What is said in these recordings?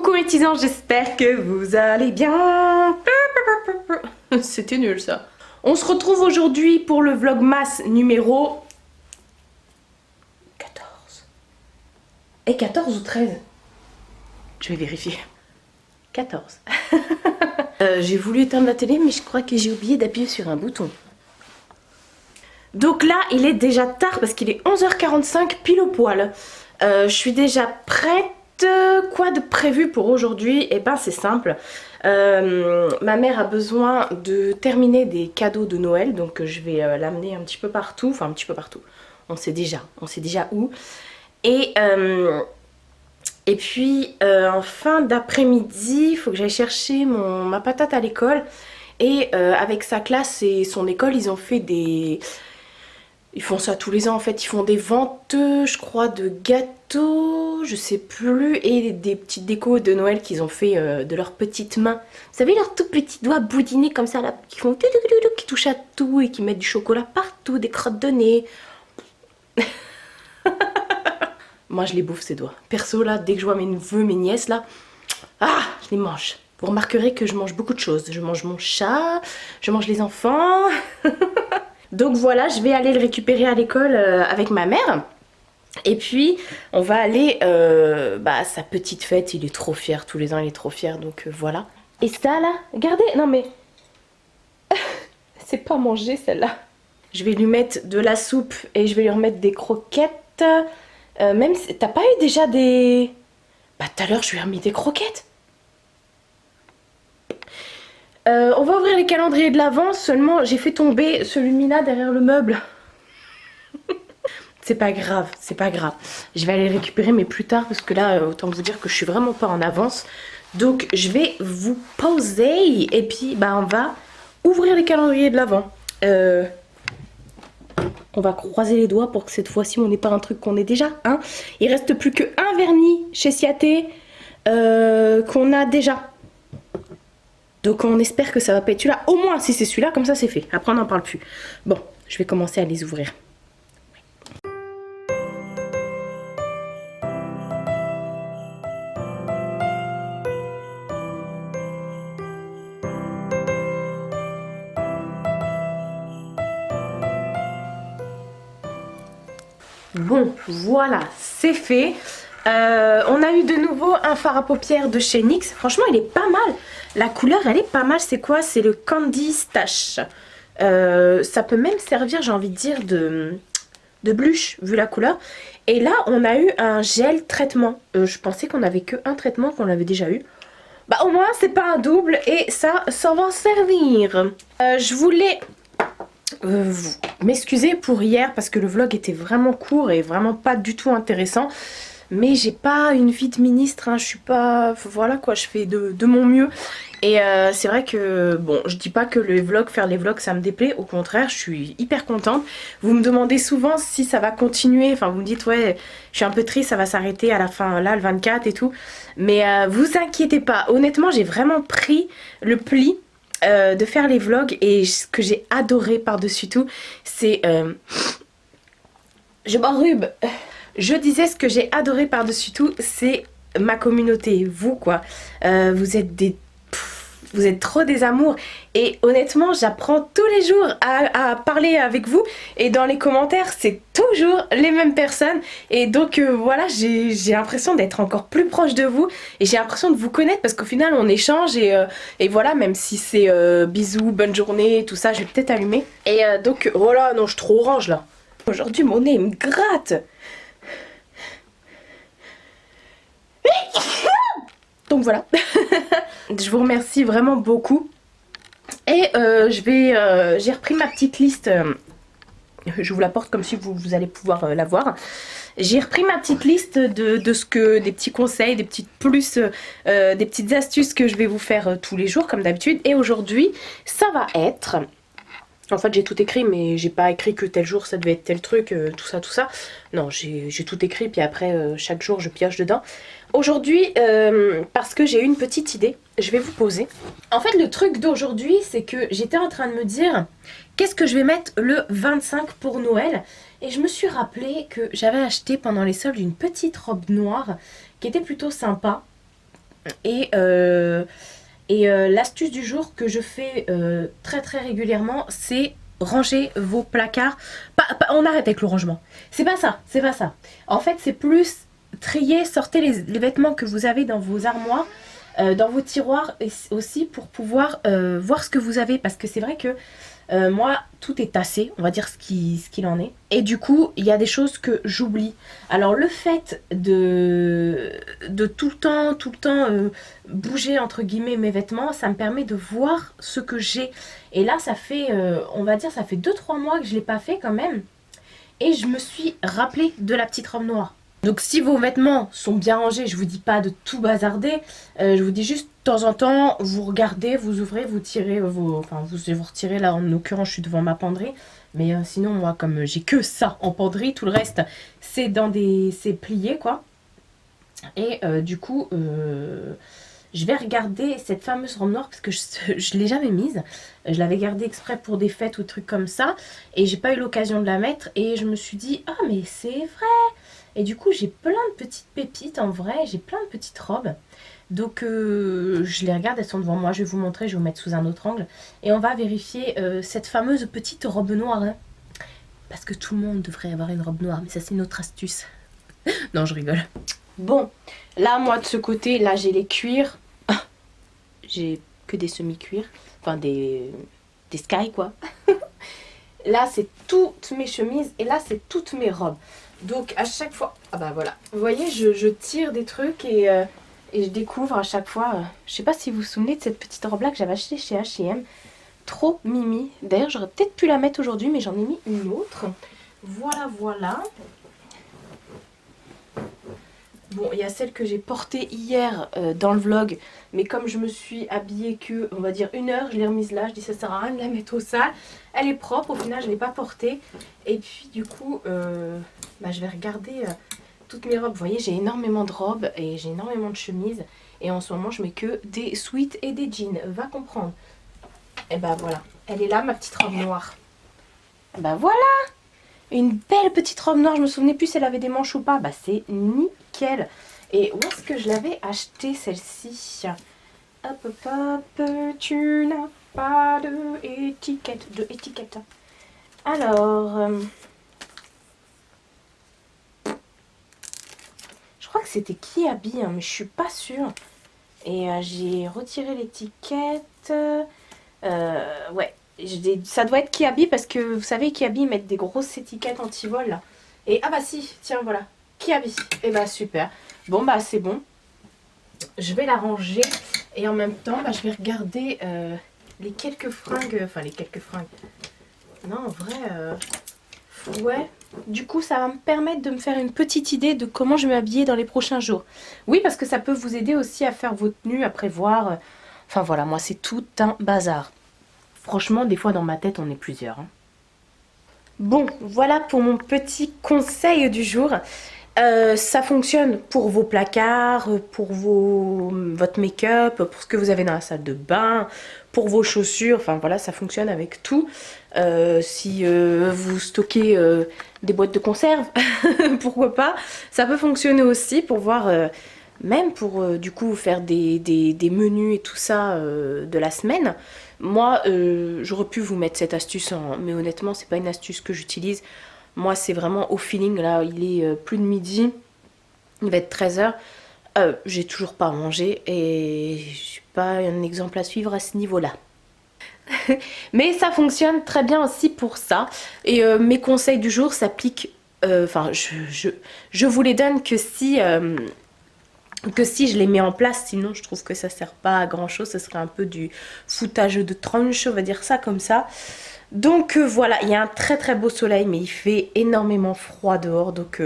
Coucou mes petits anges, j'espère que vous allez bien. C'était nul ça. On se retrouve aujourd'hui pour le vlogmas numéro 14. Et 14 ou 13? Je vais vérifier. 14. J'ai voulu éteindre la télé mais je crois que j'ai oublié d'appuyer sur un bouton. Donc là il est déjà tard parce qu'il est 11h45 pile au poil. Je suis déjà prête. Quoi de prévu pour aujourd'hui? Et ben c'est simple. Ma mère a besoin de terminer des cadeaux de Noël, donc je vais l'amener un petit peu partout, enfin un petit peu partout. On sait déjà où. Et puis en fin d'après-midi, il faut que j'aille chercher ma patate à l'école. Et avec sa classe et son école, ils ont fait des... Ils font ça tous les ans en fait, ils font des ventes, je crois, de gâteaux, je sais plus, et des petites décos de Noël qu'ils ont fait de leurs petites mains. Vous savez, leurs tout petits doigts boudinés comme ça, là, qui font qui touchent à tout et qui mettent du chocolat partout, des crottes de nez. Moi, je les bouffe ces doigts. Perso, là, dès que je vois mes neveux, mes nièces, là, je les mange. Vous remarquerez que je mange beaucoup de choses. Je mange mon chat, je mange les enfants... Donc voilà, je vais aller le récupérer à l'école avec ma mère. Et puis, on va aller à sa petite fête. Il est trop fier, tous les ans il est trop fier, donc voilà. Et ça là, regardez, non mais... c'est pas manger celle-là. Je vais lui mettre de la soupe et je vais lui remettre des croquettes. Même si... T'as pas eu déjà des... Bah tout à l'heure je lui ai remis des croquettes. On va ouvrir les calendriers de l'Avent, seulement j'ai fait tomber ce Lumina derrière le meuble. C'est pas grave, c'est pas grave. Je vais aller le récupérer mais plus tard parce que là, autant vous dire que je suis vraiment pas en avance. Donc je vais vous poser et puis on va ouvrir les calendriers de l'Avent. On va croiser les doigts pour que cette fois-ci on n'ait pas un truc qu'on ait déjà. Hein. Il reste plus qu'un vernis chez Ciaté qu'on a déjà. Donc on espère que ça va pas être celui-là. Au moins si c'est celui-là, comme ça c'est fait. Après on n'en parle plus. Bon, je vais commencer à les ouvrir. Bon, voilà, c'est fait. On a eu de nouveau un fard à paupières de chez NYX. Franchement, il est pas mal. La couleur, elle est pas mal. C'est quoi? C'est le Candy Stash. Ça peut même servir, j'ai envie de dire, de blush, vu la couleur. Et là, on a eu un gel traitement. Je pensais qu'on avait que un traitement, qu'on l'avait déjà eu. Bah, au moins, c'est pas un double et ça va servir. Je voulais... m'excuser pour hier parce que le vlog était vraiment court et vraiment pas du tout intéressant. Mais j'ai pas une vie de ministre, hein, je suis pas... Voilà quoi, je fais de mon mieux. Et c'est vrai que, bon, je dis pas que faire les vlogs ça me déplaît, au contraire, je suis hyper contente. Vous me demandez souvent si ça va continuer, enfin vous me dites ouais, je suis un peu triste, ça va s'arrêter à la fin, là, le 24 et tout. Mais vous inquiétez pas, honnêtement j'ai vraiment pris le pli de faire les vlogs et ce que j'ai adoré par-dessus tout, c'est... Je m'enrhume. Je disais ce que j'ai adoré par-dessus tout, c'est ma communauté, vous quoi. Vous êtes vous êtes trop des amours et honnêtement j'apprends tous les jours à parler avec vous et dans les commentaires c'est toujours les mêmes personnes et donc voilà, j'ai l'impression d'être encore plus proche de vous et j'ai l'impression de vous connaître parce qu'au final on échange et voilà, même si c'est bisous, bonne journée, tout ça, je vais peut-être allumer et donc voilà, non je suis trop orange là. Aujourd'hui mon nez me gratte. Donc voilà. Je vous remercie vraiment beaucoup. Et j'ai repris ma petite liste. Je vous la porte comme si vous allez pouvoir la voir. J'ai repris ma petite liste des petits conseils, des petites des petites astuces que je vais vous faire tous les jours comme d'habitude. Et aujourd'hui, ça va être... En fait j'ai tout écrit mais j'ai pas écrit que tel jour ça devait être tel truc, tout ça. Non, j'ai tout écrit puis après chaque jour je pioche dedans. Aujourd'hui, parce que j'ai eu une petite idée, je vais vous poser. En fait le truc d'aujourd'hui c'est que j'étais en train de me dire qu'est-ce que je vais mettre le 25 pour Noël. Et je me suis rappelé que j'avais acheté pendant les soldes une petite robe noire qui était plutôt sympa. Et l'astuce du jour que je fais très très régulièrement, c'est ranger vos placards. On arrête avec le rangement. C'est pas ça, c'est pas ça. En fait, c'est plus trier, sortez les vêtements que vous avez dans vos armoires, dans vos tiroirs aussi pour pouvoir voir ce que vous avez. Parce que c'est vrai que moi, tout est tassé, on va dire ce qu'il en est. Et du coup, il y a des choses que j'oublie. Alors le fait de tout le temps bouger entre guillemets mes vêtements, ça me permet de voir ce que j'ai. Et là, ça fait, on va dire, ça fait 2-3 mois que je ne l'ai pas fait quand même. Et je me suis rappelé de la petite robe noire. Donc si vos vêtements sont bien rangés, je vous dis pas de tout bazarder, je vous dis juste de temps en temps, vous regardez, vous ouvrez, vous tirez enfin vous retirez, là en l'occurrence je suis devant ma penderie, mais sinon moi comme j'ai que ça en penderie, tout le reste c'est c'est plié quoi. Et du coup je vais regarder cette fameuse robe noire parce que je l'ai jamais mise. Je l'avais gardée exprès pour des fêtes ou trucs comme ça et j'ai pas eu l'occasion de la mettre et je me suis dit ah mais c'est vrai. Et du coup, j'ai plein de petites pépites en vrai, j'ai plein de petites robes. Donc, je les regarde, elles sont devant moi. Je vais vous montrer, je vais vous mettre sous un autre angle. Et on va vérifier cette fameuse petite robe noire. Hein. Parce que tout le monde devrait avoir une robe noire, mais ça, c'est une autre astuce. Non, je rigole. Bon, là, moi, de ce côté, là, j'ai les cuirs. J'ai que des semi-cuirs. Enfin, des sky, quoi. Là, c'est toutes mes chemises. Et là, c'est toutes mes robes. Donc à chaque fois, ah bah voilà, vous voyez, je tire des trucs et je découvre à chaque fois, je sais pas si vous vous souvenez de cette petite robe là que j'avais achetée chez H&M, trop mimi. D'ailleurs j'aurais peut-être pu la mettre aujourd'hui mais j'en ai mis une autre. Voilà, voilà. Bon, il y a celle que j'ai portée hier dans le vlog, mais comme je me suis habillée que, on va dire 1 heure, je l'ai remise là, je dis ça sert à rien de la mettre au sale. Elle est propre, au final je ne l'ai pas portée. Et puis du coup, je vais regarder toutes mes robes. Vous voyez, j'ai énormément de robes et j'ai énormément de chemises. Et en ce moment, je mets que des sweats et des jeans, va comprendre. Et ben voilà, elle est là ma petite robe noire. Ben voilà, une belle petite robe noire, je me souvenais plus si elle avait des manches ou pas. Bah c'est nickel. Et où est-ce que je l'avais achetée celle-ci? Hop hop hop, tu n'as pas de étiquette. Alors, je crois que c'était Kiabi, hein, mais je suis pas sûre. Et j'ai retiré l'étiquette. Ouais. Ça doit être Kiabi parce que vous savez Kiabi ils mettent des grosses étiquettes anti-vol là. Et ah bah si, tiens voilà, Kiabi. Et bah super. Bon bah c'est bon. Je vais la ranger et en même temps je vais regarder les quelques fringues. Enfin les quelques fringues. Non en vrai, ouais. Du coup ça va me permettre de me faire une petite idée de comment je vais m'habiller dans les prochains jours. Oui parce que ça peut vous aider aussi à faire vos tenues, à prévoir. Enfin voilà, moi c'est tout un bazar. Franchement, des fois dans ma tête, on est plusieurs. Hein. Bon, voilà pour mon petit conseil du jour. Ça fonctionne pour vos placards, pour votre make-up, pour ce que vous avez dans la salle de bain, pour vos chaussures. Enfin voilà, ça fonctionne avec tout. Si vous stockez des boîtes de conserve, pourquoi pas. Ça peut fonctionner aussi pour voir... même pour du coup faire des menus et tout ça de la semaine. Moi j'aurais pu vous mettre cette astuce mais honnêtement c'est pas une astuce que j'utilise. Moi c'est vraiment au feeling. Là il est plus de midi, il va être 13 h. J'ai toujours pas mangé et je suis pas un exemple à suivre à ce niveau là. Mais ça fonctionne très bien aussi pour ça. Et mes conseils du jour s'appliquent, enfin je vous les donne que si je les mets en place, sinon je trouve que ça sert pas à grand chose, ce serait un peu du foutage de tranche, on va dire ça comme ça. Donc voilà, il y a un très très beau soleil mais il fait énormément froid dehors, donc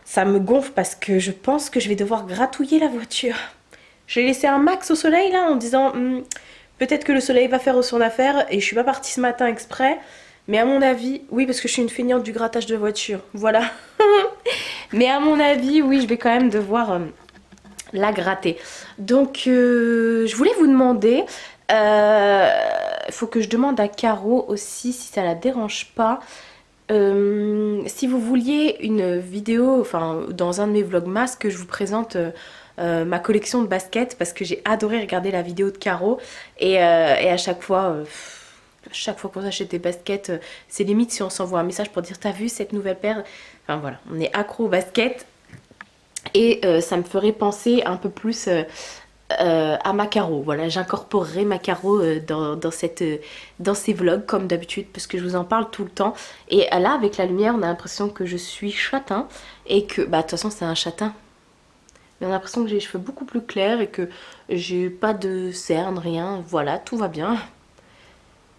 ça me gonfle parce que je pense que je vais devoir gratouiller la voiture. J'ai laissé un max au soleil là en disant peut-être que le soleil va faire son affaire et je suis pas partie ce matin exprès. Mais à mon avis, oui parce que je suis une feignante du grattage de voiture, voilà. Mais à mon avis, oui je vais quand même devoir... la gratter. Donc je voulais vous demander, il faut que je demande à Caro aussi si ça la dérange pas, si vous vouliez une vidéo, enfin dans un de mes vlogmas que je vous présente ma collection de baskets parce que j'ai adoré regarder la vidéo de Caro et à chaque fois qu'on s'achète des baskets, c'est limite si on s'envoie un message pour dire t'as vu cette nouvelle paire, enfin voilà, on est accro aux baskets et ça me ferait penser un peu plus à ma Caro. Voilà, j'incorporerai ma Caro dans ces vlogs comme d'habitude parce que je vous en parle tout le temps. Et là, avec la lumière, on a l'impression que je suis châtain et que, bah de toute façon, c'est un châtain. Mais on a l'impression que j'ai les cheveux beaucoup plus clairs et que j'ai pas de cernes, rien. Voilà, tout va bien.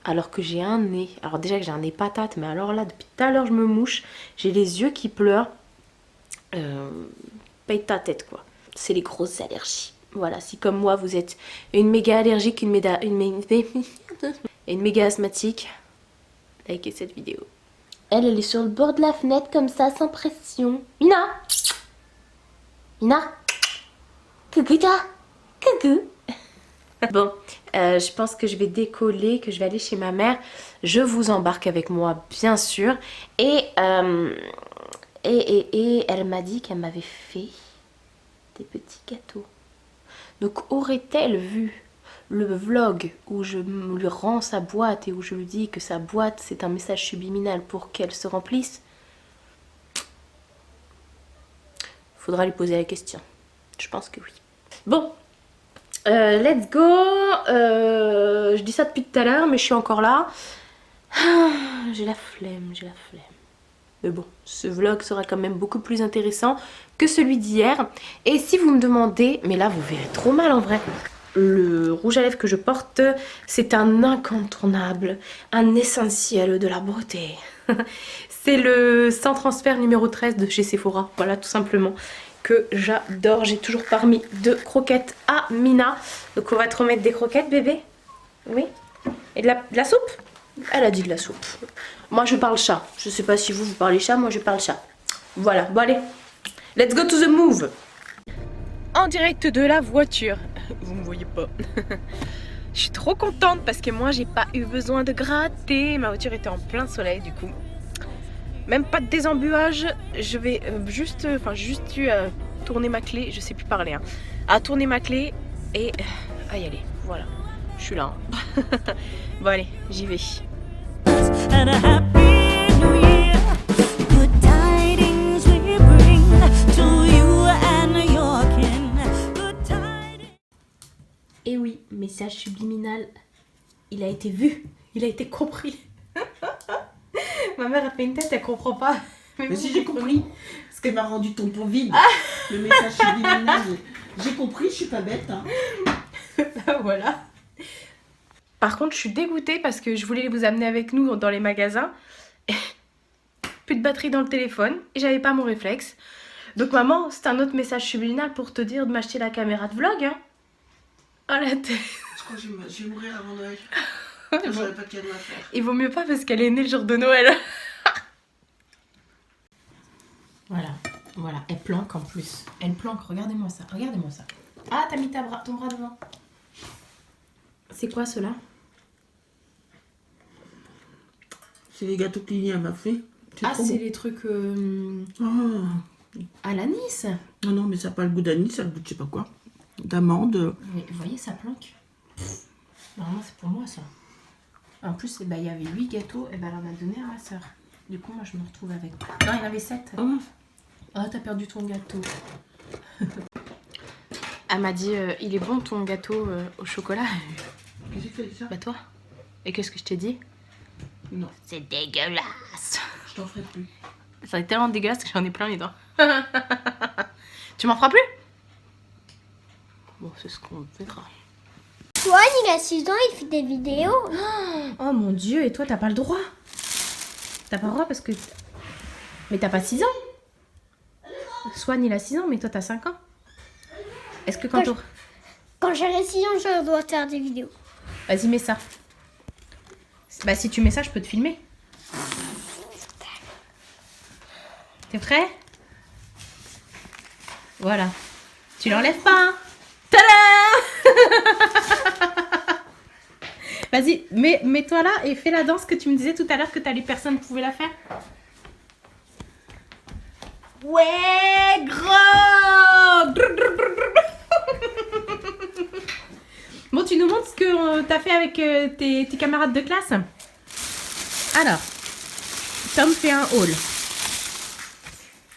Alors que j'ai un nez. Alors déjà que j'ai un nez patate, mais alors là, depuis tout à l'heure, je me mouche. J'ai les yeux qui pleurent. Paye ta tête, quoi. C'est les grosses allergies. Voilà, si comme moi vous êtes une méga allergique, une méga asthmatique, likez cette vidéo. Elle est sur le bord de la fenêtre comme ça, sans pression. Mina, coucou toi, coucou. Bon, je pense que je vais décoller, que je vais aller chez ma mère. Je vous embarque avec moi, bien sûr. Et elle m'a dit qu'elle m'avait fait des petits gâteaux. Donc aurait-elle vu le vlog où je lui rends sa boîte et où je lui dis que sa boîte c'est un message subliminal pour qu'elle se remplisse? Faudra lui poser la question. Je pense que oui. Bon, let's go. Je dis ça depuis tout à l'heure mais je suis encore là. J'ai la flemme. Mais bon, ce vlog sera quand même beaucoup plus intéressant que celui d'hier. Et si vous me demandez, mais là vous verrez trop mal en vrai, le rouge à lèvres que je porte, c'est un incontournable, un essentiel de la beauté. C'est le sans transfert numéro 13 de chez Sephora, voilà tout simplement, que j'adore. J'ai toujours pas remis de croquettes à Mina. Donc on va te remettre des croquettes bébé. Oui. Et de la soupe? Elle a dit de la soupe. Moi je parle chat. Je sais pas si vous parlez chat, moi je parle chat. Voilà, bon allez. Let's go to the move. En direct de la voiture. Vous me voyez pas. Je suis trop contente parce que moi j'ai pas eu besoin de gratter. Ma voiture était en plein soleil du coup. Même pas de désembuage. Je vais juste eu à tourner ma clé. Je sais plus parler hein. À tourner ma clé et à y aller. Voilà. Je suis là. Hein. Bon allez, j'y vais. And a happy new year. Good tidings we bring to you and your kin. Good tidings. Et oui, message subliminal, il a été vu, il a été compris. Ma mère a fait une tête, elle comprend pas. Mais si j'ai compris, parce qu'elle m'a rendu ton pot vide. Le message subliminal, j'ai compris, je suis pas bête. Hein. Voilà. Par contre, je suis dégoûtée parce que je voulais vous amener avec nous dans les magasins. Plus de batterie dans le téléphone et j'avais pas mon réflexe. Donc maman, c'est un autre message subliminal pour te dire de m'acheter la caméra de vlog. Hein. Oh la tête. Je crois que je vais mourir avant Noël. J'aurais pas de cadeau à faire. Il vaut mieux pas parce qu'elle est née le jour de Noël. Voilà, elle planque en plus. Elle planque, regardez-moi ça. Ah, t'as mis ton bras devant. C'est quoi cela? C'est les gâteaux que Lily m'a fait. Ah, c'est les trucs à l'anis. Non, mais ça n'a pas le goût d'anis, ça a le goût de je sais pas quoi. D'amande. Mais vous voyez, ça planque. Normalement, c'est pour moi ça. En plus, il y avait 8 gâteaux, et elle en a donné à ma soeur. Du coup, moi, je me retrouve avec... Non, il y en avait 7. Ah, t'as perdu ton gâteau. Elle m'a dit, il est bon ton gâteau au chocolat. Qu'est-ce que j'ai fait ça? Bah toi. Et qu'est-ce que je t'ai dit? Non. C'est dégueulasse. Je t'en ferai plus. Ça est tellement dégueulasse que j'en ai plein les dents. Tu m'en feras plus? Bon, c'est ce qu'on verra. Toi, il a 6 ans, il fait des vidéos. Oh mon dieu, et toi, t'as pas le droit. T'as pas le droit parce que... Mais t'as pas 6 ans. Swan, il a 6 ans, mais toi, t'as 5 ans. Est-ce que quand j'aurai 6 ans, je dois faire des vidéos. Vas-y, mets ça. Bah, si tu mets ça, je peux te filmer. T'es prêt? Voilà. Tu l'enlèves pas, hein? Tada! Vas-y, mets-toi là et fais la danse que tu me disais tout à l'heure que les personnes pouvaient la faire. Ouais, gros! Bon, tu nous montres ce que t'as fait avec tes camarades de classe? Alors, Tom fait un haul.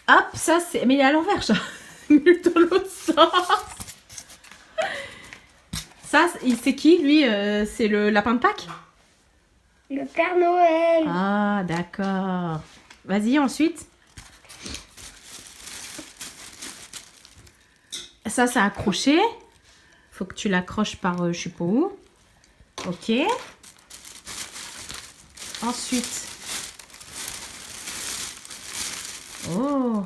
Hop, ça c'est... Mais il est à l'envers, ça. Dans l'autre sens. Ça, c'est qui, lui? C'est le lapin de Pâques? Le Père Noël. Ah, d'accord. Vas-y, ensuite. Ça, c'est accroché. Faut que tu l'accroches par je sais pas où. Ok. Ensuite. Oh.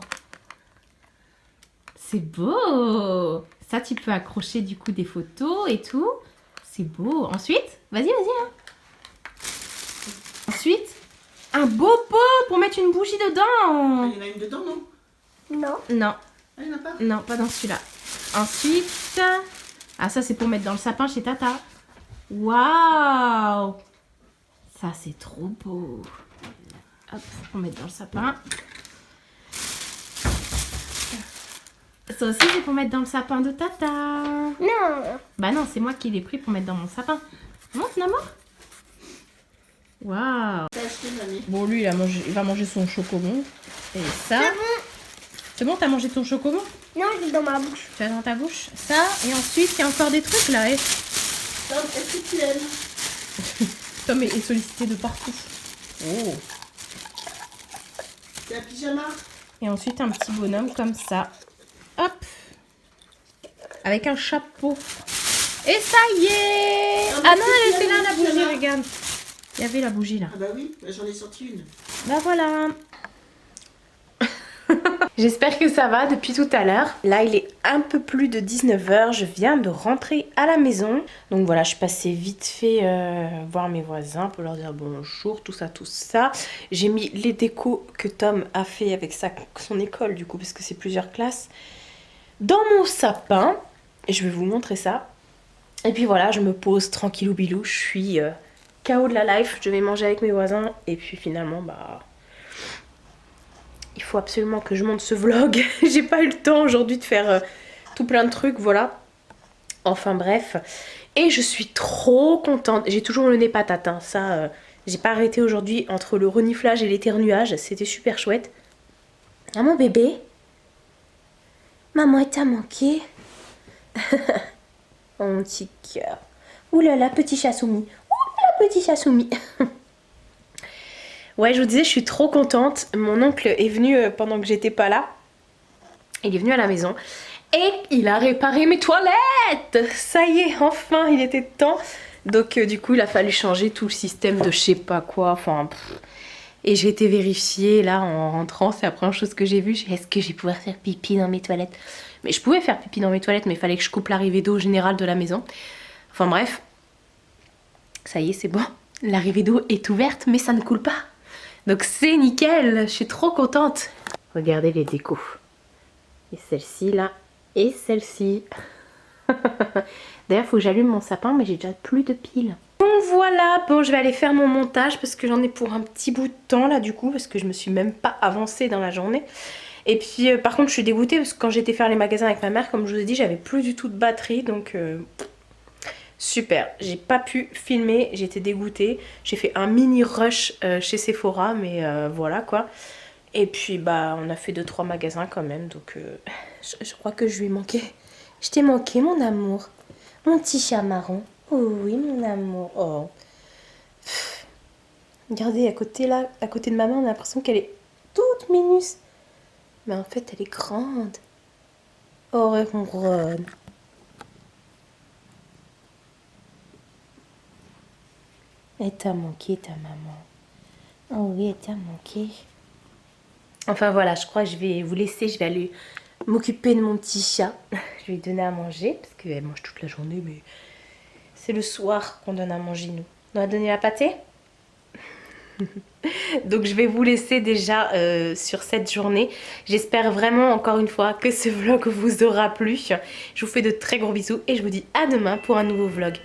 C'est beau. Ça, tu peux accrocher du coup des photos et tout. C'est beau. Ensuite, vas-y. Hein. Ensuite, un beau pot pour mettre une bougie dedans. Il y en a une dedans, non? Non. Non, Ah, il n'y en a pas? non, pas dans celui-là. Ensuite, ah ça c'est pour mettre dans le sapin chez Tata. Waouh, ça c'est trop beau. Hop, pour mettre dans le sapin. Ça aussi c'est pour mettre dans le sapin de Tata. Non. Bah non, c'est moi qui l'ai pris pour mettre dans mon sapin. Montre, Namo. Waouh. T'as acheté, mamie? Bon, lui il va manger son chocobon. Et ça. C'est bon, t'as mangé ton chocobon? Non, je l'ai dans ma bouche. Tu as dans ta bouche ça, et ensuite il y a encore des trucs là. Et... Tom, est-ce que tu aimes? Tom est sollicité de partout. Oh. C'est un pyjama? Et ensuite un petit bonhomme comme ça. Hop. Avec un chapeau. Et ça y est. Ah, Ah mais non, c'est elle était bien, là la le bougie, pyjama. regarde. Il y avait la bougie là. Ah bah oui, j'en ai sorti une. Bah voilà. J'espère que ça va depuis tout à l'heure. Là, il est un peu plus de 19 h. Je viens de rentrer à la maison. Donc voilà, je suis passée vite fait voir mes voisins pour leur dire bonjour, tout ça. J'ai mis les décos que Tom a fait avec son école, du coup, parce que c'est plusieurs classes, dans mon sapin. Et je vais vous montrer ça. Et puis voilà, je me pose tranquillou bilou. Je suis KO de la life. Je vais manger avec mes voisins. Et puis finalement, bah... il faut absolument que je monte ce vlog. J'ai pas eu le temps aujourd'hui de faire tout plein de trucs, voilà. Enfin bref. Et je suis trop contente. J'ai toujours le nez patate, hein. Ça, j'ai pas arrêté aujourd'hui entre le reniflage et l'éternuage. C'était super chouette. Ah mon bébé. Maman, elle t'a manqué. Oh mon petit cœur. Ouh là là, petit chat soumis. Ouh là là, petit chat soumis. Ouais, je vous disais, je suis trop contente. Mon oncle est venu pendant que j'étais pas là. Il est venu à la maison. Et il a réparé mes toilettes. Ça y est, enfin, il était temps. Donc du coup, il a fallu changer tout le système de je sais pas quoi. Enfin, et j'ai été vérifier là en rentrant. C'est la première chose que j'ai vue. Est-ce que je vais pouvoir faire pipi dans mes toilettes? Mais je pouvais faire pipi dans mes toilettes, mais il fallait que je coupe l'arrivée d'eau générale de la maison. Enfin bref. Ça y est, c'est bon. L'arrivée d'eau est ouverte, mais ça ne coule pas. Donc c'est nickel, je suis trop contente. Regardez les décos. Et celle-ci là, et celle-ci. D'ailleurs, il faut que j'allume mon sapin, mais j'ai déjà plus de piles. Bon voilà, bon je vais aller faire mon montage parce que j'en ai pour un petit bout de temps là du coup, parce que je me suis même pas avancée dans la journée. Et puis par contre je suis dégoûtée parce que quand j'étais faire les magasins avec ma mère, comme je vous ai dit, j'avais plus du tout de batterie, donc... super, j'ai pas pu filmer, j'étais dégoûtée. J'ai fait un mini rush chez Sephora, mais voilà quoi. Et puis bah on a fait 2-3 magasins quand même, donc je crois que je lui ai manqué. Je t'ai manqué mon amour, mon petit chat marron. Oh oui mon amour. Oh. Pff. Regardez à côté là, à côté de maman, on a l'impression qu'elle est toute minus. Mais en fait elle est grande. Oh ronronne. Elle t'a manqué ta maman. Oh oui, elle t'a manqué. Enfin voilà, je crois que je vais vous laisser. Je vais aller m'occuper de mon petit chat. Je vais lui donner à manger parce qu'elle mange toute la journée, mais c'est le soir qu'on donne à manger nous. On va donner la pâtée. Donc je vais vous laisser déjà sur cette journée. J'espère vraiment encore une fois que ce vlog vous aura plu. Je vous fais de très gros bisous et je vous dis à demain pour un nouveau vlog.